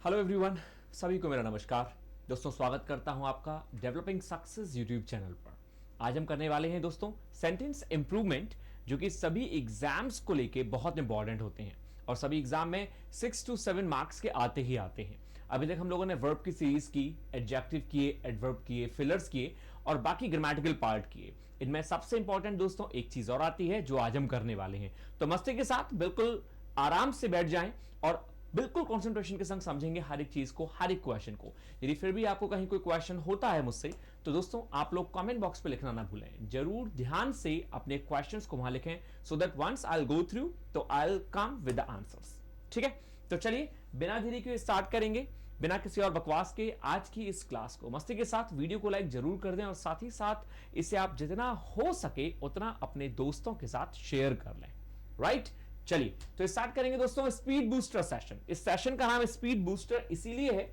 Hello everyone, सभी को मेरा नमस्कार। दोस्तों, स्वागत करता हूं आपका डेवलपिंग सक्सेस यूट्यूब चैनल पर। आज हम करने वाले हैं दोस्तों सेंटेंस इंप्रूवमेंट, जो कि सभी एग्जाम्स को लेके बहुत इंपॉर्टेंट होते हैं और सभी एग्जाम में 6 to 7 मार्क्स के आते ही आते हैं। अभी तक हम लोगों ने वर्ब की सीरीज की, एडजेक्टिव किए, एडवर्ब किए, फिलर्स किए और बाकी ग्रामेटिकल पार्ट किए। इनमें सबसे इंपॉर्टेंट दोस्तों एक चीज और आती है जो आज हम करने वाले हैं। तो मस्ती के साथ बिल्कुल आराम से बैठ जाएं और बिल्कुल कंसंट्रेशन के संग समझेंगे हर एक चीज को, हर एक क्वेश्चन को। यदि फिर भी आपको कहीं कोई क्वेश्चन होता है मुझसे, तो दोस्तों आप लोग कमेंट बॉक्स पे लिखना ना भूलें। जरूर ध्यान से अपने क्वेश्चंस को वहां लिखें, so that once I will go through तो I will come with the answers. ठीक है, तो चलिए बिना देरी के स्टार्ट करेंगे, बिना किसी और बकवास के आज की इस क्लास को। मस्ती के साथ वीडियो को लाइक जरूर कर दें और साथ ही साथ इसे आप जितना हो सके उतना अपने दोस्तों के साथ शेयर कर लें। राइट, चलिए तो स्टार्ट करेंगे दोस्तों स्पीड बूस्टर सेशन। इस सेशन का नाम स्पीड बूस्टर इसीलिए है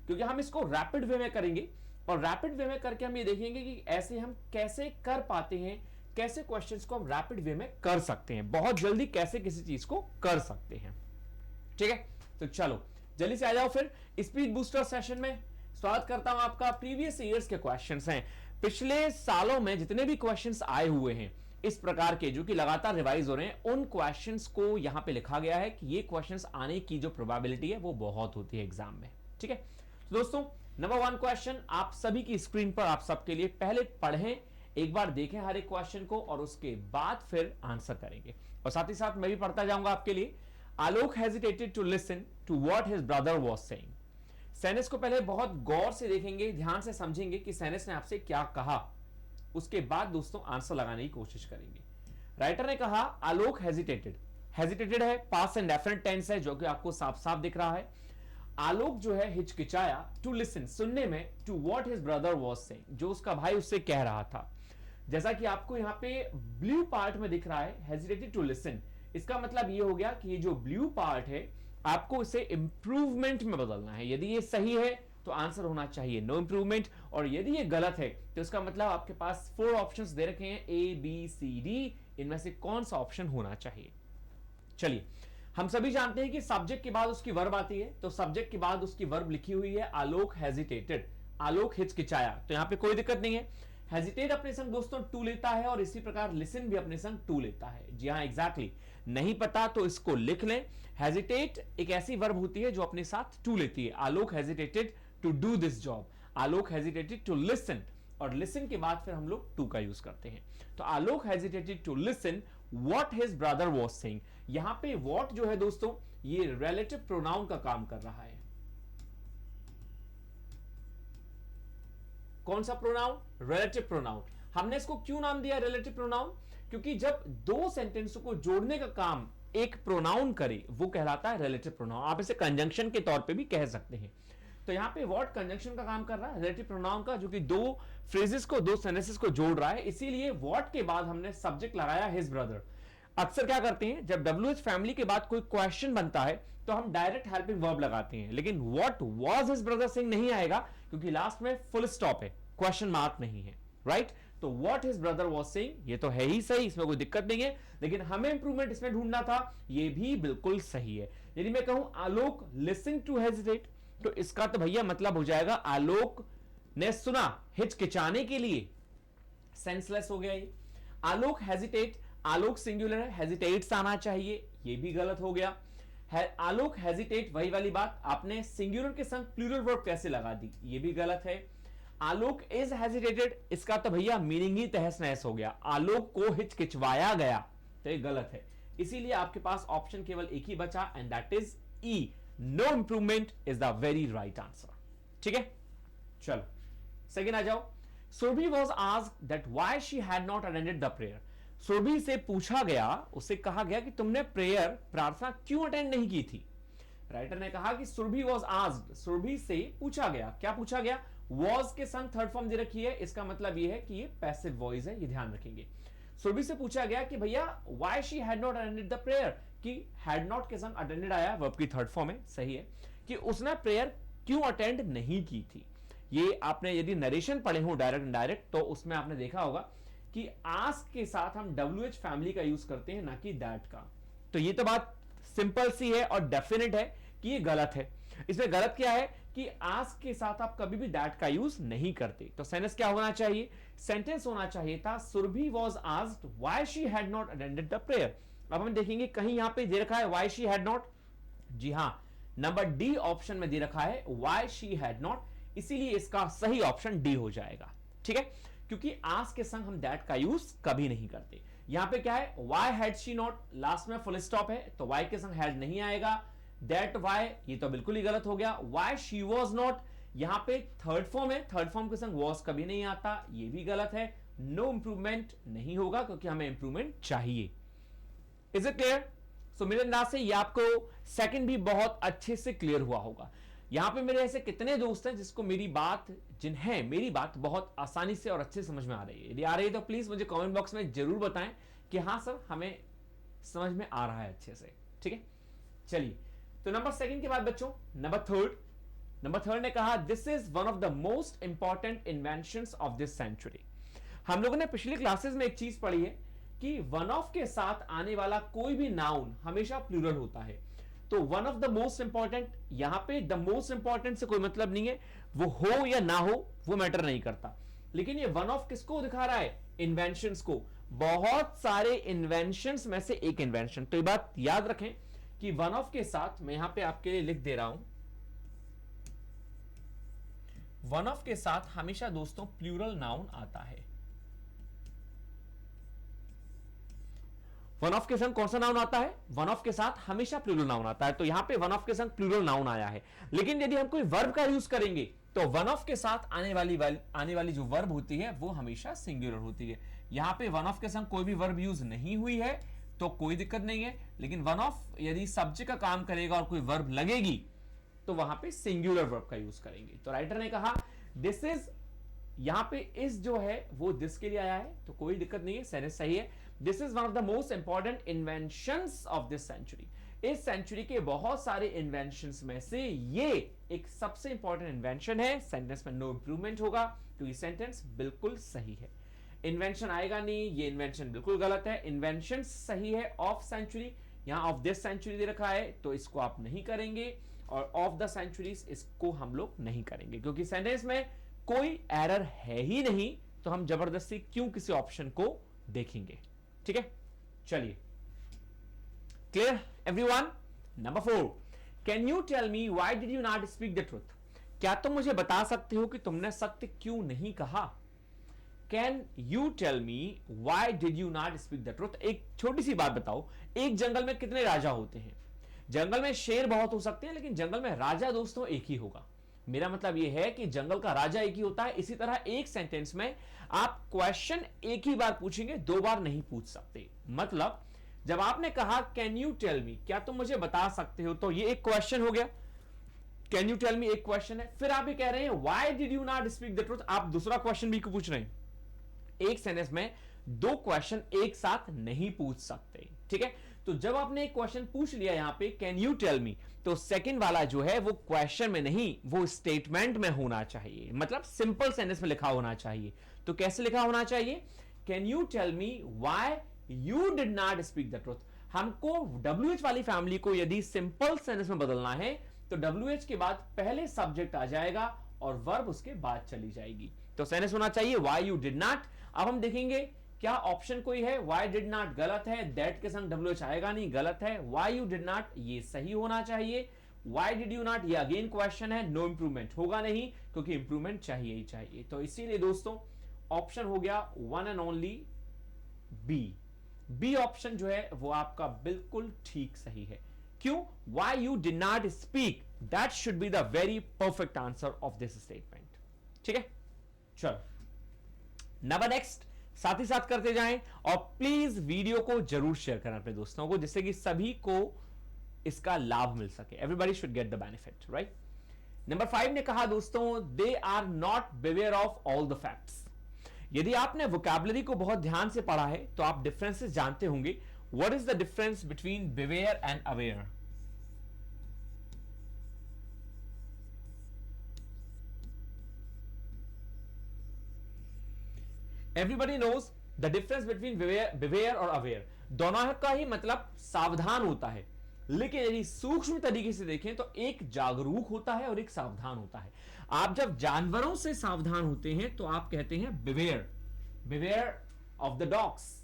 क्योंकि हम इसको रैपिड वे में करेंगे और रैपिड वे में करके हम ये देखेंगे कि ऐसे हम कैसे कर पाते हैं, कैसे क्वेश्चंस को हम रैपिड वे में कर सकते हैं, बहुत जल्दी कैसे किसी चीज को कर सकते हैं। ठीक है, तो चलो जल्दी से आ जाओ फिर स्पीड बूस्टर सेशन में। स्वागत करता हूं आपका। प्रीवियस ईयर्स के क्वेश्चंस हैं, पिछले सालों में जितने भी क्वेश्चंस आए हुए हैं इस प्रकार के जो कि लगातार रिवाइज हो रहे हैं, उन क्वेश्चंस को यहां पे लिखा गया है कि ये क्वेश्चंस आने की जो प्रोबेबिलिटी है वो बहुत होती है एग्जाम में। ठीक है, तो दोस्तों नंबर 1 क्वेश्चन आप सभी की स्क्रीन पर आप सबके लिए, पहले पढ़ें, एक बार देखें हर एक क्वेश्चन को और उसके बाद फिर आंसर करेंगे। और साथ ही साथ मैं भी पढ़ता जाऊंगा आपके लिए। Alok hesitated to listen to what his brother was saying. सैनिस को पहले बहुत गौर से देखेंगे, ध्यान से समझेंगे कि सैनिस ने आपसे क्या कहा, उसके बाद दोस्तों आंसर लगाने की कोशिश करेंगे। राइटर ने कहा आलोक हेजिटेटेड। हेजिटेटेड है, पास्ट एंड डेफिनेट टेंस है जो कि आपको साफ साफ दिख रहा है। आलोक जो है हिचकिचाया टू लिसन, सुनने में, to what his brother was saying, जो उसका भाई उससे कह रहा था। जैसा कि आपको यहां पे ब्लू पार्ट में दिख रहा है हेजिटेटेड टू लिसन, इसका मतलब ये हो गया कि ये जो ब्लू पार्ट है आपको इसे इंप्रूवमेंट में बदलना है। यदि ये सही है तो आंसर होना चाहिए नो इंप्रूवमेंट, और यदि ये गलत है तो इसका मतलब आपके पास 4 ऑप्शंस दे रखे हैं ए बी सी डी, इनमें से कौन सा ऑप्शन होना चाहिए। चलिए, हम सभी जानते हैं कि सब्जेक्ट के बाद उसकी वर्ब आती है, तो सब्जेक्ट के बाद उसकी वर्ब लिखी हुई है आलोक हेजिटेटेड, आलोक हिचकिचाया, तो यहां पे कोई दिक्कत नहीं है। हेजिटेट अपने संग दोस्तों टू लेता है और इसी प्रकार लिसन भी अपने संग टू लेता है। जी हां, एग्जैक्टली। नहीं पता तो इसको लिख लें। हेजिटेट एक ऐसी वर्ब होती है जो अपने साथ टू लेती है। Alok hesitated to do this job, Alok hesitated to listen, और लिसन के बाद फिर हम लोग टू का यूज करते हैं। तो Alok hesitated to listen what his brother was saying. यहां पे व्हाट जो है दोस्तों ये रिलेटिव प्रोनाउन का काम कर रहा है। कौन सा प्रोनाउन? Relative pronoun. हमने इसको क्यों नाम दिया रिलेटिव प्रोनाउन? क्योंकि जब दो सेंटेंसों को जोड़ने का काम एक प्रोनाउन करे वो कहलाता है रिलेटिव प्रोनाउन। आप इसे कंजंक्शन के तौर पे भी कह सकते हैं। तो यहां पे व्हाट कंजंक्शन का काम कर रहा है, रिलेटिव प्रोनाउन का, जो कि दो फ्रेजेस को, दो सेंटेंसेस को जोड़ रहा है। इसीलिए व्हाट के बाद हमने सब्जेक्ट लगाया हिज ब्रदर। अक्सर क्या करते हैं, जब WH फैमिली के बाद कोई क्वेश्चन बनता है तो हम डायरेक्ट हेल्पिंग वर्ब लगाते हैं, लेकिन what was his brother saying नहीं आएगा क्योंकि लास्ट में फुल स्टॉप है, क्वेश्चन मार्क नहीं है। राइट, तो what his brother was saying ये तो है ही सही, इसमें कोई दिक्कत नहीं है, लेकिन हमें इंप्रूवमेंट इसमें ढूंढना था, ये भी बिल्कुल सही है। यदि मैं कहूं आलोक लिसन टू हेजिटेट, तो इसका तो भैया मतलब हो जाएगा आलोक ने सुना हिचकिचाने के लिए, सेंसलेस हो गया ये। आलोक हेजिटेट, आलोक सिंगुलर है, हेजिटेट्स आना चाहिए, ये भी गलत हो गया है। आलोक हेजिटेट, वही वाली बात, आपने सिंगुलर के संग प्लूरल वर्ब कैसे लगा दी, ये भी गलत है। आलोक इज हेजिटेटेड, इसका तो भैया मीनिंग ही तहस नहस हो गया, आलोक को हिचकिचवाया गया, तो ये गलत है। इसीलिए आपके पास ऑप्शन केवल एक ही बचा and that is E, no improvement is the very right answer. ठीक है, चलो सेकंड आ जाओ। Surabhi was asked that why she had not attended the prayer. Surabhi से पूछा गया, उससे कहा गया कि तुमने प्रेयर, प्रार्थना क्यों अटेंड नहीं की थी। राइटर ने कहा कि सुरभि वॉज आस्क्ड, सुरभि से पूछा गया। क्या पूछा गया? वॉज के संग थर्ड फॉर्म दे रखी है, इसका मतलब यह है कि ये पैसिव वॉइस है, ये ध्यान रखेंगे। सुरभि से पूछा गया कि भैया why she had not attended the prayer, कि हैड नॉट के संग अटेंडेड आया, वर्ब की थर्ड फॉर्म है, सही है, कि उसने प्रेयर क्यों अटेंड नहीं की थी। ये आपने यदि नरेशन पढ़े हो डायरेक्ट इनडायरेक्ट, तो उसमें आपने देखा होगा कि आस्क के साथ हम WH फैमिली का यूज करते हैं, ना कि दैट का। तो ये तो बात सिंपल सी है और डेफिनेट है कि ये गलत है। इसमें गलत क्या है कि आस्क के साथ आप कभी भी दैट का यूज नहीं करते। तो सेंटेंस क्या होना चाहिए? सेंटेंस होना चाहिए था Surabhi was asked why she had not attended the prayer. अब हम देखेंगे कहीं यहां पे दे रखा है व्हाई शी हैड नॉट, जी हां, नंबर डी ऑप्शन में दे रखा है व्हाई शी हैड नॉट, इसीलिए इसका सही ऑप्शन डी हो जाएगा। ठीक है, क्योंकि आस्क के संग हम दैट का यूज कभी नहीं करते। यहां पे क्या है, why had she not, last में फुल स्टॉप है तो व्हाई के संग हैड नहीं आएगा। दैट व्हाई, ये तो बिल्कुल ही गलत हो गया। व्हाई शी वाज नॉट, यहां पे थर्ड फॉर्म है, थर्ड फॉर्म के संग वाज कभी नहीं आता, ये भी गलत है। नो इंप्रूवमेंट नहीं होगा क्योंकि हमें इंप्रूवमेंट चाहिए। Is it clear? सो मेरे अंदाज से ये आपको सेकंड भी बहुत अच्छे से क्लियर हुआ होगा। यहां पे मेरे ऐसे कितने दोस्त हैं जिसको मेरी बात बहुत आसानी से और अच्छे समझ में आ रही है? यदि आ रही है तो प्लीज मुझे कमेंट बॉक्स में जरूर बताएं कि हाँ सर हमें समझ में आ रहा है अच्छे से। ठीक है, चलिए तो नंबर सेकंड के बाद बच्चों नंबर थर्ड ने कहा this is one of the most important inventions of this century. हम लोगों ने पिछली क्लासेस में एक चीज पढ़ी है कि वन ऑफ के साथ आने वाला कोई भी नाउन हमेशा प्लूरल होता है। तो one of the most important, यहां पे द मोस्ट इंपॉर्टेंट से कोई मतलब नहीं है, वो हो या ना हो वो मैटर नहीं करता। लेकिन ये वन ऑफ किसको दिखा रहा है? इन्वेंशंस को। बहुत सारे इन्वेंशंस में से एक इन्वेंशन। तो ये बात याद रखें कि वन ऑफ के साथ मैं यहां पे आपके लिए लिख दे रहा हूं, वन ऑफ के साथ हमेशा दोस्तों प्लूरल नाउन आता है। वन ऑफ के संग कौन सा नाउन आता है? वन ऑफ के साथ हमेशा प्लूरल नाउन आता है। तो यहां पे वन ऑफ के संग प्लूरल नाउन आया है। लेकिन यदि हम कोई वर्ब का यूज करेंगे तो वन ऑफ के साथ आने वाली जो वर्ब होती है वो हमेशा सिंगुलर होती है। यहां पे वन ऑफ के संग कोई भी वर्ब यूज नहीं हुई है तो कोई दिक्कत नहीं है। लेकिन वन ऑफ यदि सब्जेक्ट का काम करेगा और कोई वर्ब लगेगी तो वहां पे सिंगुलर वर्ब का यूज करेंगे। तो राइटर ने कहा दिस इज, यहां पे इस जो है वो दिस के लिए आया है तो कोई दिक्कत नहीं है, सेंटेंस सही है। This is one of the most important inventions of this century. इस सेंचुरी के बहुत सारे इन्वेंशंस में से ये एक सबसे इंपॉर्टेंट इन्वेंशन है। सेंटेंस में नो इंप्रूवमेंट होगा क्योंकि सेंटेंस बिल्कुल सही है। इन्वेंशन आएगा नहीं, ये इन्वेंशन बिल्कुल गलत है। इन्वेंशन सही है ऑफ सेंचुरी, यहां ऑफ दिस सेंचुरी दे रखा है तो इसको आप नहीं करेंगे, और ऑफ द सेंचुरीज इसको हम लोग नहीं करेंगे क्योंकि सेंटेंस में कोई एरर है ही नहीं। तो हम जबरदस्ती क्यों किसी ऑप्शन को देखेंगे? ठीक है, चलिए clear everyone. Number 4, can you tell me why did you not speak the truth? क्या तुम मुझे बता सकते हो कि तुमने सत्य क्यों नहीं कहा? Can you tell me why did you not speak the truth? एक छोटी सी बात बताओ, एक जंगल में कितने राजा होते हैं? जंगल में शेर बहुत हो सकते हैं लेकिन जंगल में राजा दोस्तों एक ही होगा। मेरा मतलब यह है कि जंगल का राजा एक ही होता है। इसी तरह एक सेंटेंस में आप क्वेश्चन एक ही बार पूछेंगे, दो बार नहीं पूछ सकते। मतलब जब आपने कहा कैन यू टेल मी, क्या तुम मुझे बता सकते हो, तो ये एक क्वेश्चन हो गया। कैन यू टेल मी एक क्वेश्चन है, फिर आप ये कह रहे हैं why did you not speak the truth, आप दूसरा क्वेश्चन भी पूछ रहे हैं। एक सेंटेंस में दो क्वेश्चन एक साथ नहीं पूछ सकते। ठीक है, तो जब आपने एक क्वेश्चन पूछ लिया यहां पे कैन यू टेल मी, तो सेकंड वाला जो है वो क्वेश्चन में नहीं, वो स्टेटमेंट में होना चाहिए। मतलब सिंपल सेंटेंस में लिखा होना चाहिए। तो कैसे लिखा होना चाहिए? Can you tell me why you did not speak the truth. हमको WH वाली फैमिली को यदि सिंपल सेंटेंस में बदलना है तो WH के बाद पहले सब्जेक्ट आ जाएगा और वर्ब उसके बाद चली जाएगी। तो सेंटेंस होना चाहिए व्हाई यू डिड नॉट। अब हम देखेंगे क्या ऑप्शन कोई है? व्हाई डिड नॉट गलत है, दैट के संग WH आएगा नहीं, गलत है। व्हाई यू डिड नॉट ये सही होना चाहिए। व्हाई डिड यू नॉट ये अगेन क्वेश्चन है, नो इंप्रूवमेंट होगा नहीं क्योंकि इंप्रूवमेंट चाहिए ही चाहिए। तो इसीलिए दोस्तों ऑप्शन हो गया one and only B option जो है वो आपका बिल्कुल ठीक सही है। क्यों? Why you did not speak, that should be the very perfect answer of this statement. ठीक है, चलो नंबर नेक्स्ट साथ ही साथ करते जाएं और प्लीज वीडियो को जरूर शेयर करें अपने दोस्तों को जिससे कि सभी को इसका लाभ मिल सके। Everybody should get the benefit, right. Number 5 ने कहा दोस्तों they are not beware of all the facts. यदि आपने वोकैबुलरी को बहुत ध्यान से पढ़ा है तो आप डिफरेंसेस जानते होंगे। What is the difference between beware and aware? Everybody knows the difference between beware और अवेयर। दोनों का ही मतलब सावधान होता है। लेकिन यदि सूक्ष्म तरीके से देखें तो एक जागरूक होता है और एक सावधान होता है। आप जब जानवरों से सावधान होते हैं तो आप कहते हैं beware, beware of the dogs.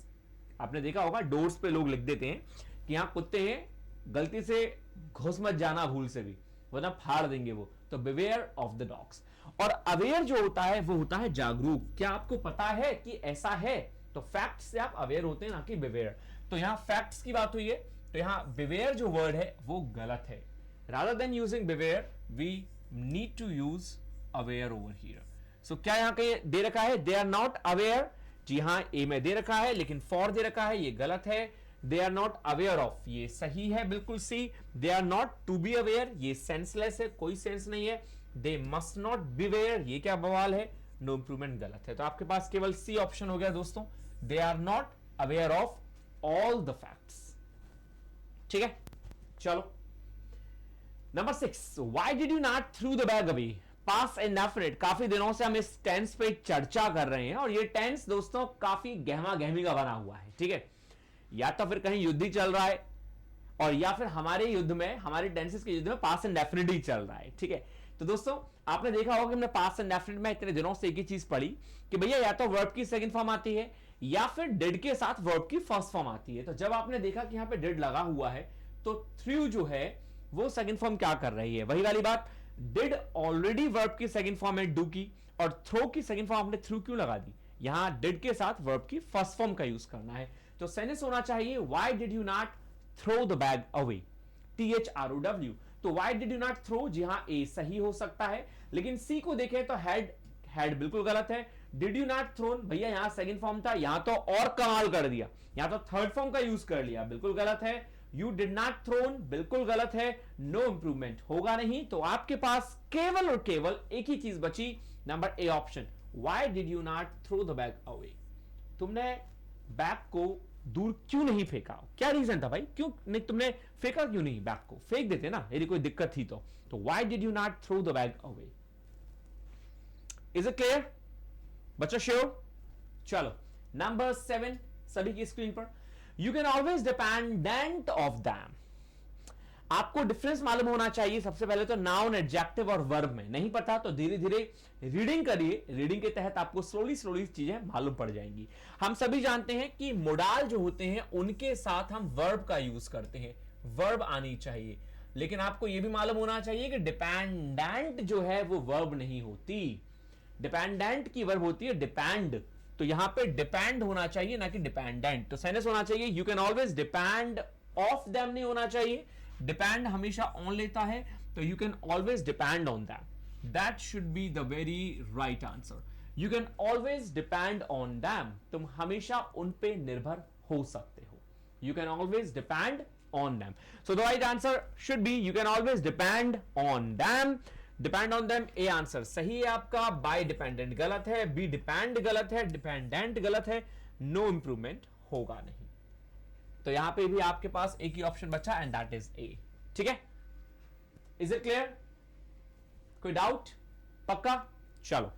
आपने देखा होगा डोर्स पे लोग लिख देते हैं कि यहां कुत्ते हैं, गलती से घुस मत जाना भूल से भी, वरना फाड़ देंगे वो। तो बिवेयर ऑफ द डॉग्स। और अवेयर जो होता है वो होता है जागरूक। क्या आपको पता है कि ऐसा है? तो फैक्ट से आप अवेयर होते हैं, ना कि बिवेयर। तो यहां फैक्ट्स की बात हुई है, तो यहां बिवेयर जो वर्ड है वो गलत है। Rather than using beware we need to use aware over here. So क्या यहां कहीं दे रखा है दे आर नॉट अवेयर? जी हां, ए में दे रखा है, लेकिन फॉर दे रखा है, ये गलत है। They are not aware of, ये सही है बिल्कुल C. They are not to be aware, ये सेंसलेस है, कोई सेंस नहीं है। They must not be aware, ये क्या बवाल है? नो इंप्रूवमेंट गलत है। तो आपके पास केवल सी ऑप्शन हो गया दोस्तों, they are not aware of all the facts. ठीक है, चलो number 6, why did you not throw the bag away? Past indefinite. काफी दिनों से हम इस टेंस पे चर्चा कर रहे हैं और ये टेंस दोस्तों काफी गहमा गहमी का बना हुआ है। ठीक है, या तो फिर कहीं युद्ध ही चल रहा है, और या फिर हमारे युद्ध में, हमारे टेंसेस के युद्ध में पास इंडेफिनिट ही चल रहा है। ठीक है, तो दोस्तों आपने देखा होगा कि हमने पास इंडेफिनिट में इतने दिनों से एक ही चीज पढ़ी कि भैया या तो वर्ब की सेकंड फॉर्म आती है या फिर डिड के साथ वर्ब की फर्स्ट फॉर्म आती है। तो जब आपने देखा कि यहां पे डिड लगा हुआ है तो थ्रू जो है वो सेकंड फॉर्म क्या कर रही है? वही वाली बात, डिड ऑलरेडी वर्ब की सेकंड फॉर्म है डू की, और थ्रो की सेकंड फॉर्म आपने थ्रू क्यों लगा दी? यहां डिड के साथ वर्ब की फर्स्ट फॉर्म का यूज करना है। तो सेंटेंस होना चाहिए why did you not throw the bag away, THROW। तो why did you not throw, जी हां ए सही हो सकता है, लेकिन सी को देखें तो हैड बिल्कुल गलत है। डिड यू नॉट थ्रोन, भैया यहां सेकंड फॉर्म था, यहां तो और कमाल कर दिया, यहां तो थर्ड फॉर्म का यूज कर लिया, बिल्कुल गलत है। यू डिड नॉट थ्रोन, बिल्कुल गलत है। नो इंप्रूवमेंट होगा नहीं। तो आपके पास केवल और केवल एक ही चीज बची, number A option, why did you not throw the bag away? तुमने बैग को दूर क्यों नहीं फेंका? क्या रीजन था भाई, क्यों नहीं तुमने फेंका? क्यों नहीं? बैग को फेंक देते ना यदि कोई दिक्कत थी तो why did you not throw the bag away? Is it clear बच्चों? श्योर? चलो नंबर 7 सभी की स्क्रीन पर, you can always dependent of them. आपको डिफरेंस मालूम होना चाहिए सबसे पहले तो नाउन, एडजेक्टिव और वर्ब में। नहीं पता तो धीरे धीरे रीडिंग करिए, रीडिंग के तहत आपको स्लोली चीजें मालूम पड़ जाएंगी। हम सभी जानते हैं कि मोडाल जो होते हैं उनके साथ हम वर्ब का यूज करते हैं, वर्ब आनी चाहिए। लेकिन आपको यह भी मालूम होना चाहिए कि डिपेंडेंट जो है वो वर्ब नहीं होती, डिपेंडेंट की वर्ब होती है डिपेंड। तो यहां पे डिपेंड होना चाहिए ना कि डिपेंडेंट। तो सेंटेंस होना चाहिए you can always depend of them, नहीं होना चाहिए। डिपेंड हमेशा ऑन लेता है, तो you can always depend on them, that should be the very right answer. You can always depend on them, तुम हमेशा उन पे निर्भर हो सकते हो। You can always depend on them, so the right answer should be you can always depend on them. Depend on them A answer सही है आपका। बाय डिपेंडेंट गलत है, बी डिपेंड गलत है, डिपेंडेंट गलत है, नो इंप्रूवमेंट होगा नहीं। तो यहां पे भी आपके पास एक ही ऑप्शन बचा एंड दैट इज ए। ठीक है, इज इट क्लियर? कोई डाउट? पक्का? चलो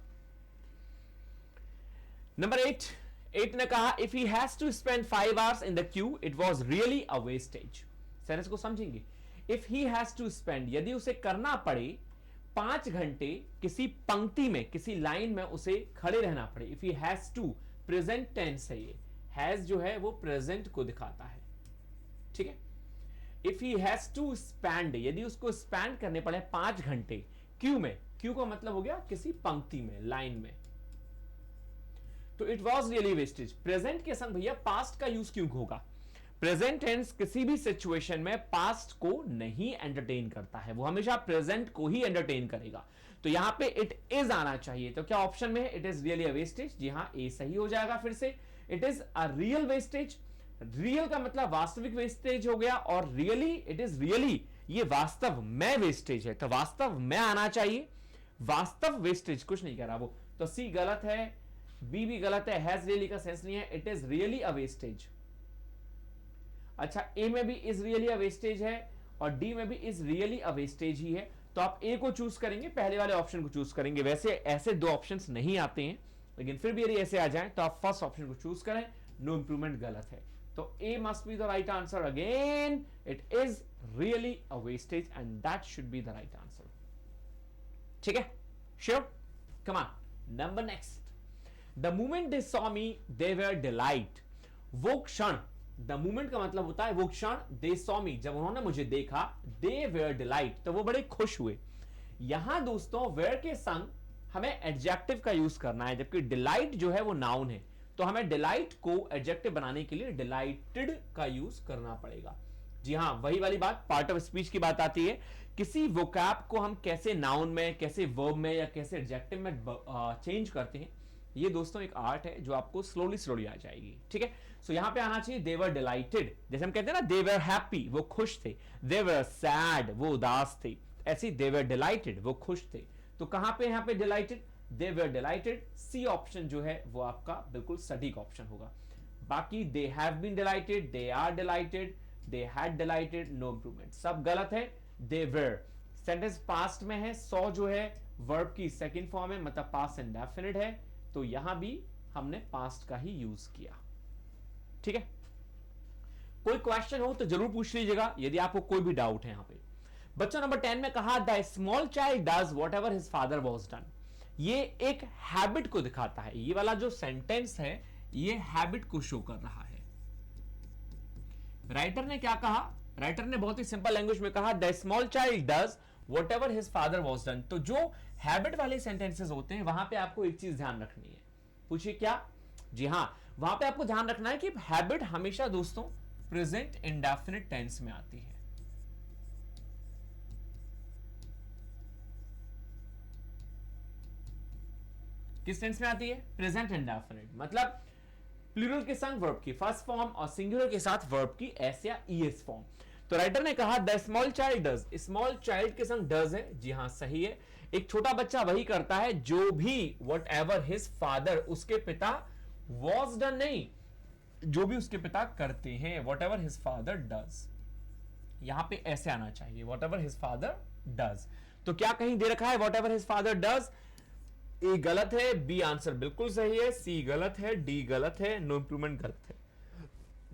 नंबर 8 ने कहा if he has to spend 5 hours in the queue it was really a wastage. Sentence को समझेंगे, if he has to spend, यदि उसे करना पड़े 5 घंटे किसी पंक्ति में, किसी लाइन में उसे खड़े रहना पड़े। If he has to, present tense है ये, हैज जो है वो प्रेजेंट को दिखाता है। ठीक है, if he has to spend, यदि उसको स्पेंड करने पड़े 5 घंटे क्यू में, क्यू का मतलब हो गया किसी पंक्ति में, लाइन में, तो it was really wastage. Present के संग भैया पास्ट का यूज क्यों होगा? प्रेजेंट टेंस किसी भी सिचुएशन में पास्ट को नहीं एंटरटेन करता है, वो हमेशा प्रेजेंट को ही एंटरटेन करेगा। तो यहां पे इट इज आना चाहिए। तो क्या ऑप्शन में है it is really a wastage? जी हां, ए सही हो जाएगा। फिर से it is a real wastage, real का मतलब वास्तविक वेस्टेज हो गया, और रियली इट इज रियली, ये वास्तव में वेस्टेज है, तो वास्तव में आना चाहिए। वास्तव वेस्टेज कुछ नहीं कह रहा वो, तो सी गलत है, बी भी गलत है, हैज रियली का सेंस नहीं है, it is really a wastage. अच्छा, ए में भी इज रियली अ वेस्टेज है और डी में भी इज रियली अ वेस्टेज ही है, तो आप ए को चूज करेंगे, पहले वाले ऑप्शन को चूज करेंगे। वैसे ऐसे 2 ऑप्शंस नहीं आते हैं, लेकिन फिर भी यदि ऐसे आ जाए तो आप फर्स्ट ऑप्शन को चूज करें। नो इंप्रूवमेंट गलत है। तो A must be the right answer again. It is really a wastage and that should be the right answer. ठीक है, sure, come on. Number next. The moment they saw me they were delight. वो क्षण, the moment का मतलब होता है वो क्षण, दे सॉ मी, जब उन्होंने मुझे देखा, दे वर डिलाइट, तो वो बड़े खुश हुए. यहां दोस्तों वेयर के संग हमें एडजेक्टिव का यूज करना है, जबकि डिलाइट जो है वो नाउन है, तो हमें डिलाइट को एडजेक्टिव बनाने के लिए डिलाइटेड का यूज करना पड़ेगा. जी हां, वही वाली बात, पार्ट ऑफ स्पीच की बात आती है. किसी वोकैब को हम कैसे नाउन में, कैसे वर्ब में या कैसे एडजेक्टिव में चेंज करते हैं, ये दोस्तों एक आर्ट है जो आपको स्लोली आ जाएगी. ठीक है, सो यहां पे आना चाहिए दे वर डिलाइटेड. जैसे हम कहते हैं ना दे वर हैप्पी, वो खुश थे. दे वर सैड, वो उदास थे. ऐसे दे वर डिलाइटेड, वो खुश थे. तो कहां पे यहां पे delighted, they were delighted. C option जो है वो आपका बिल्कुल सटीक ऑप्शन होगा. बाकी they have been delighted, they are delighted, they had delighted, no improvement, सब गलत है. दे वर सेंटेंस पास्ट में है, सॉ जो है वर्ब की सेकंड फॉर्म है, मतलब पास्ट इंडेफिनिट है, तो यहां भी हमने पास्ट का ही यूज किया. ठीक है, कोई क्वेश्चन हो तो जरूर पूछ लीजिएगा यदि आपको कोई भी डाउट है यहां पे. बच्चों नंबर 10 में कहा the small child does what ever his father was done. ये एक हैबिट को दिखाता है. ये वाला जो सेंटेंस है ये हैबिट को शो कर रहा है. राइटर ने क्या कहा, राइटर ने बहुत ही सिंपल लैंग्वेज में कहा the small child does what ever his father was done. तो जो हैबिट वाले सेंटेंसेस होते हैं वहां पे आपको एक चीज ध्यान रखनी है. पूछिए क्या? जी हां, वहां पे आपको ध्यान रखना है कि हैबिट हमेशा दोस्तों प्रेजेंट इंडेफिनिट टेंस में आती है. किस टेंस में आती है? प्रेजेंट इंडेफिनिट, मतलब प्लूरल के संग वर्ब की फर्स्ट फॉर्म और सिंगुलर के साथ वर्ब की एस या ईएस फॉर्म. तो राइटर ने कहा the small child does, small child के संग डज है. जी हां, सही है. एक छोटा बच्चा वही करता है जो भी वट एवर हिज फादर, उसके पिता, वॉज डन नहीं, जो भी उसके पिता करते हैं, whatever his father does. यहां पे ऐसे आना चाहिए whatever his father does. तो क्या कहीं दे रखा है whatever his father does? A गलत है, बी आंसर बिल्कुल सही है, सी गलत है, डी गलत है, नो इंप्रूवमेंट गलत है.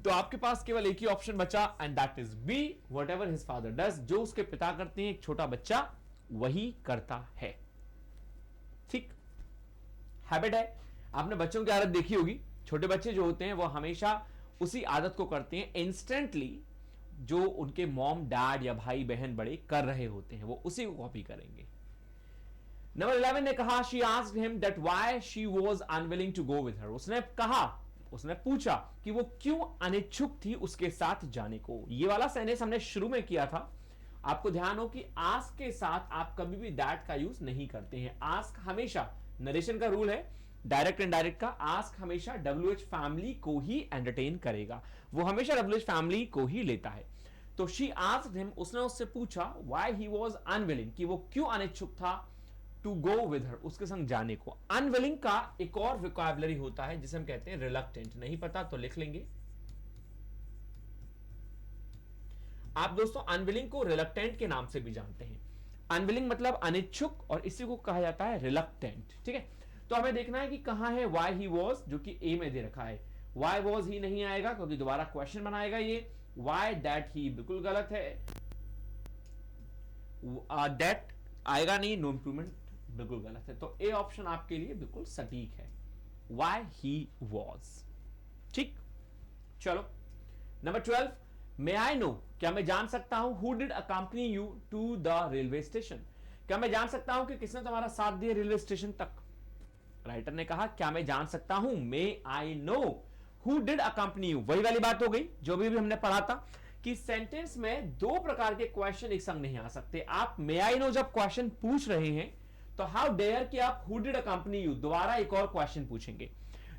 तो आपके पास केवल एक ही ऑप्शन बचा and that is B, whatever his father does. जो उसके पिता करते हैं, एक छोटा बच्चा वही करता है. ठीक, हैबिट है. आपने बच्चों की आदत देखी होगी, छोटे बच्चे जो होते हैं वो हमेशा उसी आदत को करते हैं इंस्टेंटली जो उनके मॉम डैड या भाई बहन बड़े कर रहे होते हैं, वो उसी को कॉपी करेंगे. नंबर 11 ने कहा she asked him that why she was unwilling to go with her. उसने कहा, उसने पूछा कि वो क्यों अनिच्छुक थी उसके साथ जाने को. ये वाला सेंटेंस हमने शुरू में किया था. आपको ध्यान हो कि आस्क के साथ आप कभी भी दैट का यूज नहीं करते हैं. आस्क हमेशा, नरेशन का रूल है डायरेक्ट इनडायरेक्ट का, आस्क हमेशा WH फैमिली को ही एंटरटेन करेगा, वो हमेशा WH फैमिली को ही लेता है. तो शी आस्क्ड हिम, उसने उससे पूछा व्हाई ही वाज अनविलिंग, कि वो क्यों अनिच्छुक था टू गो विद हर, उसके संग जाने को. अनविलिंग का एक और वोकैबुलरी होता है जिसे हम कहते हैं रिलक्टेंट. नहीं पता तो लिख लेंगे आप दोस्तों. अनविलिंग को रिलक्टेंट के नाम से भी जानते हैं. अनविलिंग मतलब अनिच्छुक और इसी को कहा जाता है रिलक्टेंट. ठीक है, तो हमें देखना है कि कहां है व्हाई ही वाज, जो कि ए में दे रखा है. व्हाई वाज ही नहीं आएगा क्योंकि दोबारा क्वेश्चन बनाएगा ये. व्हाई दैट ही बिल्कुल गलत है, दैट आएगा नहीं, नो इंप्रूवमेंट बिल्कुल गलत है. तो ए ऑप्शन आपके लिए बिल्कुल सटीक है, व्हाई ही वाज. ठीक, चलो नंबर 12, मे आई नो, क्या मैं जान सकता हूं, who did accompany you to the railway station. क्या मैं जान सकता हूं कि किसने तुम्हारा साथ दिया रेलवे स्टेशन तक. राइटर ने कहा क्या मैं जान सकता हूं, may I know who did accompany you. वही वाली बात हो गई जो भी हमने पढ़ा था कि सेंटेंस में दो प्रकार के क्वेश्चन एक संग नहीं आ सकते. आप मे आई नो जब क्वेश्चन पूछ रहे हैं तो हाउ डेयर कि आप हु डिड अकंपनी यू दोबारा एक और क्वेश्चन पूछेंगे.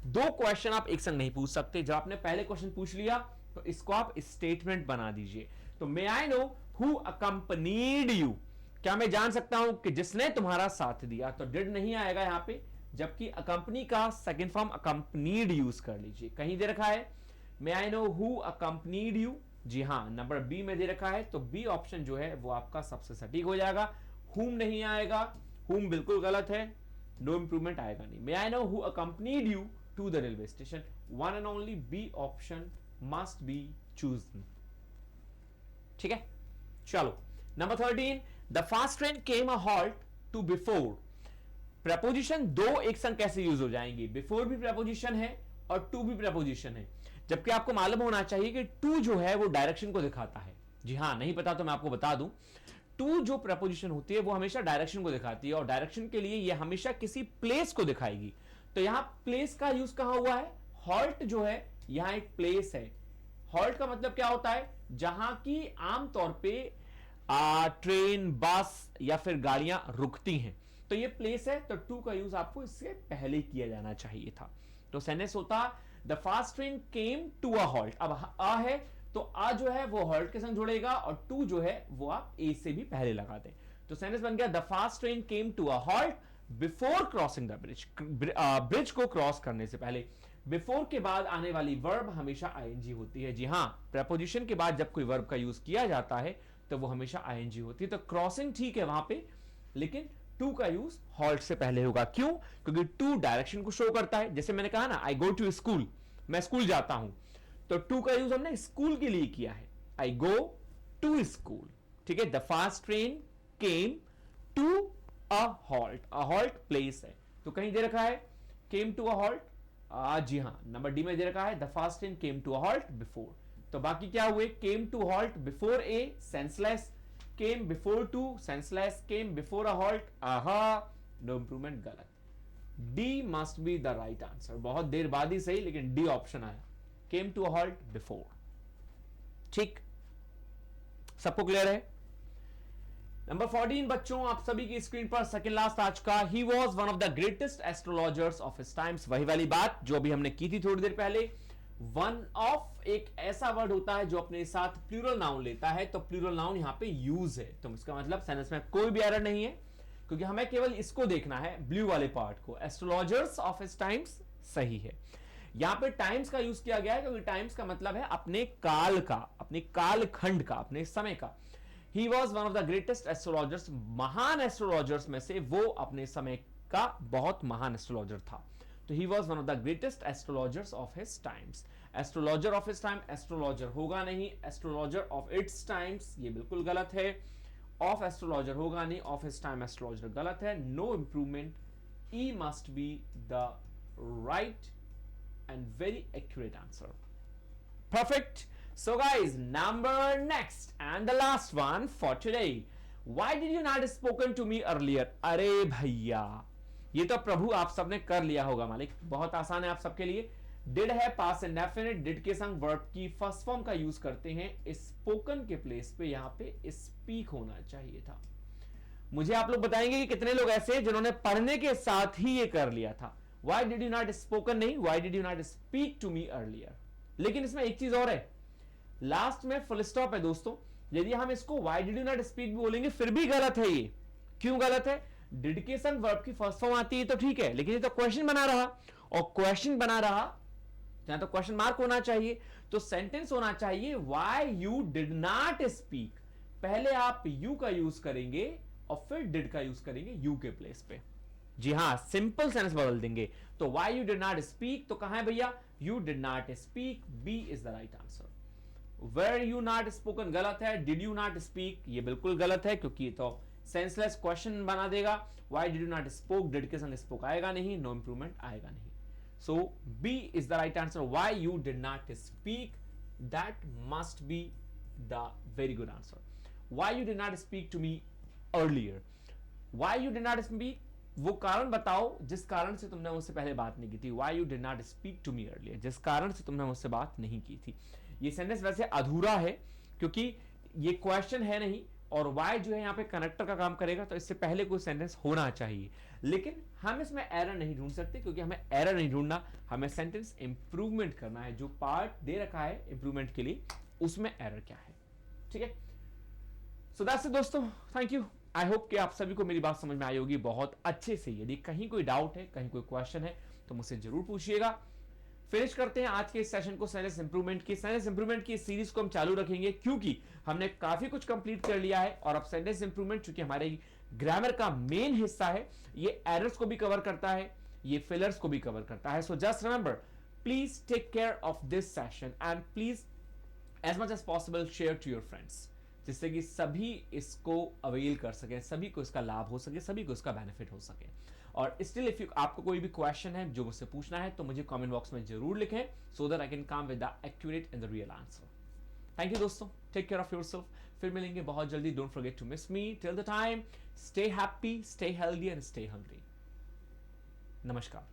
दो क्वेश्चन आप एक संग नहीं पूछ सकते. जब आपने पहले क्वेश्चन पूछ लिया तो इसको आप स्टेटमेंट बना दीजिए. तो may I know who accompanied you, क्या मैं जान सकता हूं कि जिसने तुम्हारा साथ दिया. तो डिड नहीं आएगा यहां पे, जबकि अकंपनी का सेकंड फॉर्म अकंपनीड यूज कर लीजिए. कहीं दे रखा है may I know who accompanied you. जी हां, नंबर बी में दे रखा है, तो बी ऑप्शन जो है वो आपका सबसे सटीक हो जाएगा. हुम नहीं आएगा, हुम बिल्कुल गलत है, नो इंप्रूवमेंट आएगा नहीं. May I know who accompanied you to the railway station, one and only B option must be chosen. ठीक है, चलो number 13, the fast train came a halt two before. Proposition दो एक संग कैसे यूज हो जाएंगे? बिफोर भी प्रपोजिशन है और टू भी प्रपोजिशन है, जबकि आपको मालूम होना चाहिए कि टू जो है वो डायरेक्शन को दिखाता है। जी हां, नहीं पता तो मैं आपको बता दूं, टू जो प्रपोजिशन होती है वो हमेशा डायरेक्शन को दिखाती है, और डायरेक्शन के लिए ये हमेशा किसी प्लेस को दिखाएगी। तो यहां प्लेस का यूज कहां हुआ है? हॉल्ट जो है यहां एक प्लेस है। हॉल्ट का मतलब क्या होता है? जहां की आमतौर पे ट्रेन, बस या फिर गाड़ियां रुकती हैं, तो ये प्लेस है। तो टू का यूज आपको इससे पहले किया जाना चाहिए था। तो सेंटेंस होता the fast train came to a halt. अब अ है तो आ जो है वो हॉल्ट के संग जुड़ेगा, और टू जो है वो आप ए से भी पहले लगा दें। तो सेंटेंस बन गया the fast train came to a halt before crossing the bridge. Bridge को क्रॉस करने से पहले। बिफोर के बाद आने वाली वर्ब हमेशा आईएनजी होती है। जी हां, प्रपोजिशन के बाद जब कोई वर्ब का यूज किया जाता है तो वो हमेशा आईएनजी होती है। तो क्रॉसिंग ठीक है वहां पे, लेकिन टू का यूज हॉल्ट से पहले होगा। क्यों? क्योंकि टू डायरेक्शन को शो करता है। जैसे मैंने कहा ना, आई गो टू स्कूल, मैं स्कूल जाता हूं, तो टू का यूज हमने स्कूल के लिए किया है, आई गो टू स्कूल। ठीक है, the fast train came to a halt. A halt place है, तो कहीं दे रखा है केम टू अ हॉल्ट। जी हां, नंबर डी में दे रखा है the fast train came to a halt before. तो बाकी क्या हुए? Came to halt before a, senseless. Came before to, senseless. Came before a halt, आहा, नो इंप्रूवमेंट, गलत। D must be the right answer. बहुत देर बाद ही सही, लेकिन डी ऑप्शन आया, came to a halt before. ठीक, सबको क्लियर है? नंबर 14 बच्चों, आप सभी की स्क्रीन पर सेकंड लास्ट आज का, he was one of the greatest astrologers of his times. वही वाली बात जो अभी हमने की थी थोड़ी देर पहले। वन ऑफ एक ऐसा वर्ड होता है जो अपने साथ प्लूरल नाउन लेता है, तो प्लूरल नाउन यहां पे यूज है। तो इसका मतलब सेंटेंस में कोई भी एरर नहीं है, क्योंकि हमें केवल इसको देखना है, ब्लू वाले पार्ट को। एस्ट्रोलॉजर्स ऑफ हिज टाइम्स सही है। यहां पे टाइम्स का यूज किया गया है, क्योंकि टाइम्स का मतलब है अपने काल का, अपने कालखंड का, अपने समय का। He was one of the greatest astrologers, महान एस्ट्रोलॉजर्स में से वो अपने समय का बहुत महान एस्ट्रोलॉजर था। तो he was one of the greatest astrologers of his times. Astrologer of his time, astrologer होगा नहीं, एस्ट्रोलॉजर ऑफ इट्स टाइम्स ये बिल्कुल गलत है। ऑफ एस्ट्रोलॉजर होगा नहीं, ऑफ हिज टाइम एस्ट्रोलॉजर गलत है। No improvement, E must be the right and very accurate answer. Perfect. So guys, number next and the last one for today. Why did you not spoken to me earlier? अरे भैया, ये तो प्रभु आप सबने कर लिया होगा मालिक, बहुत आसान है आप सबके लिए। डिड है पास इंडेफिनिट, डिड के संग वर्ब की फर्स्ट फॉर्म का यूज करते हैं। स्पोकन के प्लेस पे यहां पे स्पीक होना चाहिए था। मुझे आप लोग बताएंगे कि कितने लोग ऐसे जिन्होंने पढ़ने के साथ ही ये कर लिया था। Why did you not spoken नहीं, why did you not speak to me earlier? लेकिन इसमें एक चीज और है, लास्ट में फुल स्टॉप है दोस्तों। यदि हम इसको why did you not speak भी बोलेंगे फिर भी गलत है। ये क्यों गलत है? डिडकेशन वर्ब की फर्स्ट फॉर्म आती है तो ठीक है, लेकिन ये तो क्वेश्चन बना रहा, और क्वेश्चन बना रहा जहां तो क्वेश्चन मार्क होना चाहिए। तो सेंटेंस होना चाहिए why you did not speak। पहले आप you का यूज करेंगे और फिर did का यूज करेंगे you के प्लेस पे। जी हां, सिंपल सेंस बदल देंगे। तो why you did not speak तो कहां है भैया? You did not speak, B is the right answer. Were you not spoken गलत है, did you not speak ये बिल्कुल गलत है, क्योंकि तो सेंसलेस क्वेश्चन बना देगा। Why did you not spoke, did के संग spoke आएगा नहीं, नो इंप्रूवमेंट आएगा नहीं। So B is the right answer. Why you did not speak, that must be the very good answer. Why you did not speak to me earlier? Why you did not speak, वो कारण बताओ जिस कारण से तुमने मुझसे पहले बात नहीं की थी। Why you did not speak to me earlier, जिस कारण से तुमने मुझसे बात नहीं की थी। ये सेंटेंस वैसे अधूरा है, क्योंकि ये क्वेश्चन है नहीं, और why जो है यहाँ पे कनेक्टर का काम करेगा, तो इससे पहले कोई सेंटेंस होना चाहिए। लेकिन हम इसमें एरर नहीं ढूंढ सकते, क्योंकि हमें एरर नहीं ढूंढना, हमें सेंटेंस इंप्रूवमेंट करना है। जो पार्ट दे रखा है इंप्रूवमेंट के लिए, उसमें एरर क्या है। ठीक है, सो दैट्स इट दोस्तों, थैंक यू। आई होप कि आप सभी को मेरी बात समझ में आई होगी बहुत अच्छे से। यदि कहीं कोई डाउट है, कहीं कोई क्वेश्चन है, तो मुझसे जरूर पूछिएगा। फिनिश करते हैं आज के इस सेशन को सेंटेंस इंप्रूवमेंट की। सेंटेंस इंप्रूवमेंट की सीरीज को हम चालू रखेंगे, क्योंकि हमने काफी कुछ कंप्लीट कर लिया है, और अब सेंटेंस इंप्रूवमेंट चूंकि हमारे ग्रामर का मेन हिस्सा है, ये एरर्स को भी कवर करता है, ये फिलर्स को भी कवर करता है। So just remember, please take care of this session and please as much as possible share to your friends, जिससे कि सभी इसको अवेल कर सके, सभी को इसका लाभ हो सके, सभी को इसका बेनिफिट हो सके। और स्टिल इफ यू आपको कोई भी क्वेश्चन है जो मुझसे पूछना है तो मुझे कमेंट बॉक्स में जरूर लिखें, so that I can come with the accurate and the real answer. Thank you दोस्तों, टेक केयर ऑफ योरसेल्फ, फिर मिलेंगे बहुत जल्दी। Don't forget to miss me, till the time stay happy, stay healthy and stay hungry. नमस्कार।